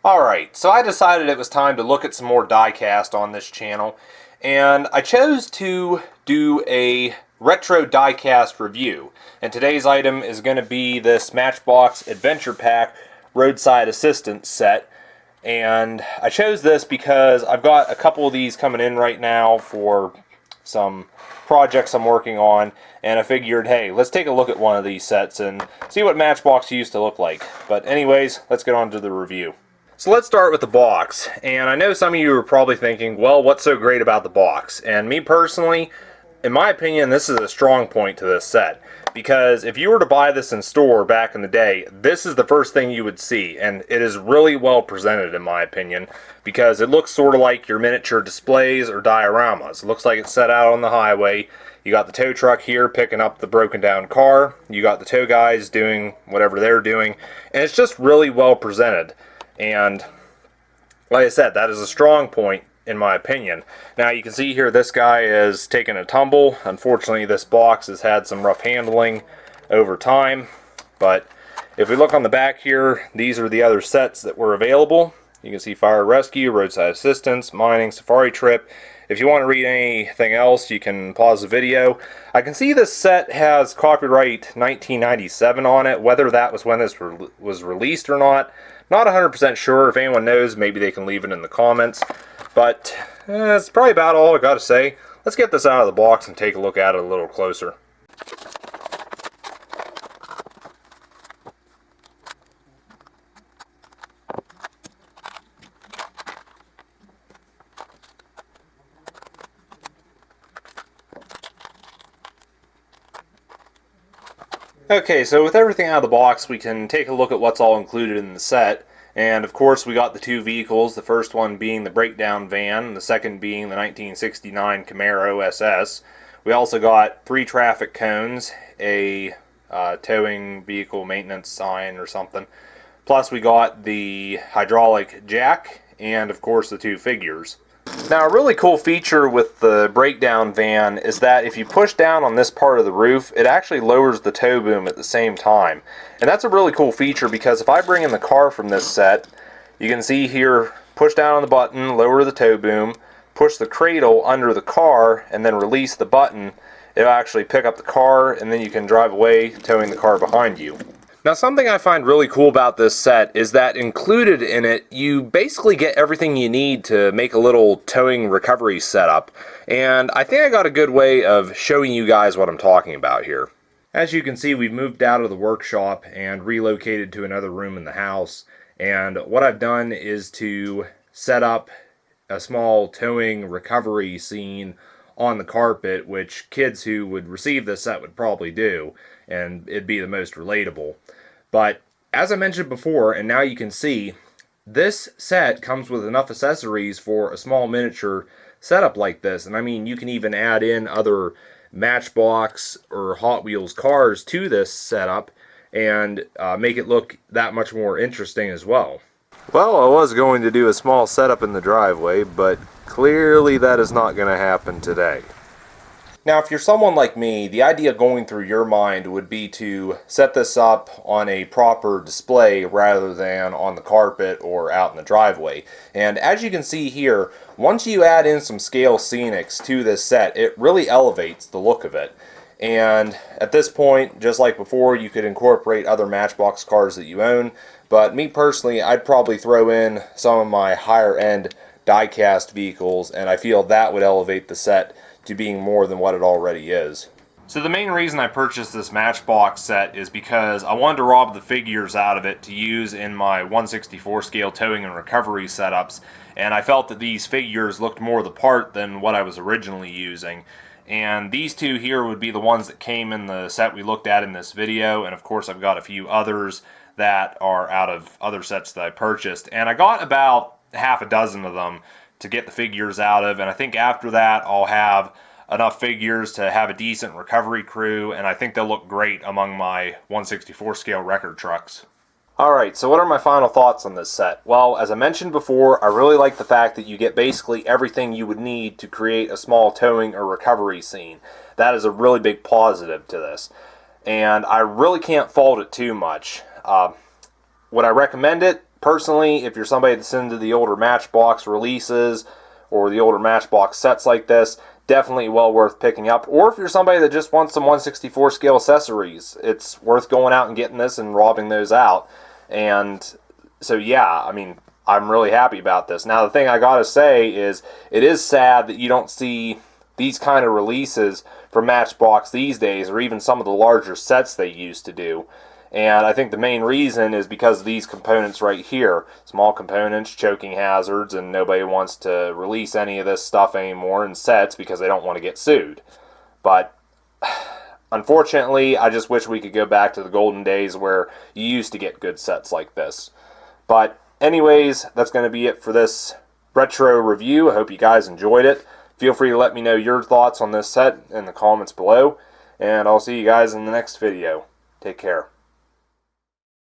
Alright, so I decided it was time to look at some more die-cast on this channel, and I chose to do a retro die-cast review. And today's item is going to be this Matchbox Adventure Pack Roadside Assistance set. And I chose this because I've got a couple of these coming in right now for some projects I'm working on, and I figured, hey, let's take a look at one of these sets and see what Matchbox used to look like. But anyways, let's get on to the review. So let's start with the box, and I know some of you are probably thinking, well, what's so great about the box? And me personally, in my opinion, this is a strong point to this set, because if you were to buy this in store back in the day, this is the first thing you would see, and it is really well presented in my opinion, because it looks sort of like your miniature displays or dioramas. It looks like it's set out on the highway. You got the tow truck here picking up the broken down car, you got the tow guys doing whatever they're doing, and it's just really well presented. And like I said, that is a strong point in my opinion. Now you can see here this guy is taking a tumble. Unfortunately, this box has had some rough handling over time, but if we look on the back here, these are the other sets that were available. You can see fire rescue, roadside assistance, mining, safari trip. If you want to read anything else, you can pause the video. I can see this set has copyright 1997 on it. Whether that was when this was released or not, not 100% sure. If anyone knows, maybe they can leave it in the comments. But that's probably about all I got to say. Let's get this out of the box and take a look at it a little closer. Okay, so with everything out of the box, we can take a look at what's all included in the set. And of course, we got the two vehicles, the first one being the breakdown van, the second being the 1969 Camaro SS. We also got 3 traffic cones, a towing vehicle maintenance sign or something. Plus we got the hydraulic jack, and of course the 2 figures. Now, a really cool feature with the breakdown van is that if you push down on this part of the roof, it actually lowers the tow boom at the same time. And that's a really cool feature, because if I bring in the car from this set, you can see here, push down on the button, lower the tow boom, push the cradle under the car, and then release the button. It'll actually pick up the car, and then you can drive away towing the car behind you. Now, something I find really cool about this set is that included in it, you basically get everything you need to make a little towing recovery setup. And I think I got a good way of showing you guys what I'm talking about here. As you can see, we've moved out of the workshop and relocated to another room in the house. And what I've done is to set up a small towing recovery scene on the carpet, which kids who would receive this set would probably do, and it'd be the most relatable. But as I mentioned before, and now you can see, this set comes with enough accessories for a small miniature setup like this. And I mean, you can even add in other Matchbox or Hot Wheels cars to this setup and make it look that much more interesting as well. Well, I was going to do a small setup in the driveway, but clearly that is not going to happen today. Now, if you're someone like me, the idea going through your mind would be to set this up on a proper display rather than on the carpet or out in the driveway. And as you can see here, once you add in some scale scenics to this set, it really elevates the look of it. And at this point, just like before, you could incorporate other Matchbox cars that you own. But me personally, I'd probably throw in some of my higher end die-cast vehicles, and I feel that would elevate the set to being more than what it already is. So the main reason I purchased this Matchbox set is because I wanted to rob the figures out of it to use in my 1/64 scale towing and recovery setups, and I felt that these figures looked more the part than what I was originally using. And these 2 here would be the ones that came in the set we looked at in this video, and of course I've got a few others that are out of other sets that I purchased. And I got about half a dozen of them to get the figures out of, and I think after that I'll have enough figures to have a decent recovery crew, and I think they'll look great among my 1/64 scale record trucks. Alright, so what are my final thoughts on this set? Well, as I mentioned before, I really like the fact that you get basically everything you would need to create a small towing or recovery scene. That is a really big positive to this, and I really can't fault it too much. Would I recommend it? personally, if you're somebody that's into the older Matchbox releases or the older Matchbox sets like this, definitely well worth picking up. Or if you're somebody that just wants some 1/64 scale accessories, it's worth going out and getting this and robbing those out. And so yeah, I mean, I'm really happy about this. Now the thing I gotta say is, it is sad that you don't see these kind of releases from Matchbox these days, or even some of the larger sets they used to do. And I think the main reason is because of these components right here. Small components, choking hazards, and nobody wants to release any of this stuff anymore in sets because they don't want to get sued. But unfortunately, I just wish we could go back to the golden days where you used to get good sets like this. But anyways, that's going to be it for this retro review. I hope you guys enjoyed it. Feel free to let me know your thoughts on this set in the comments below. And I'll see you guys in the next video. Take care.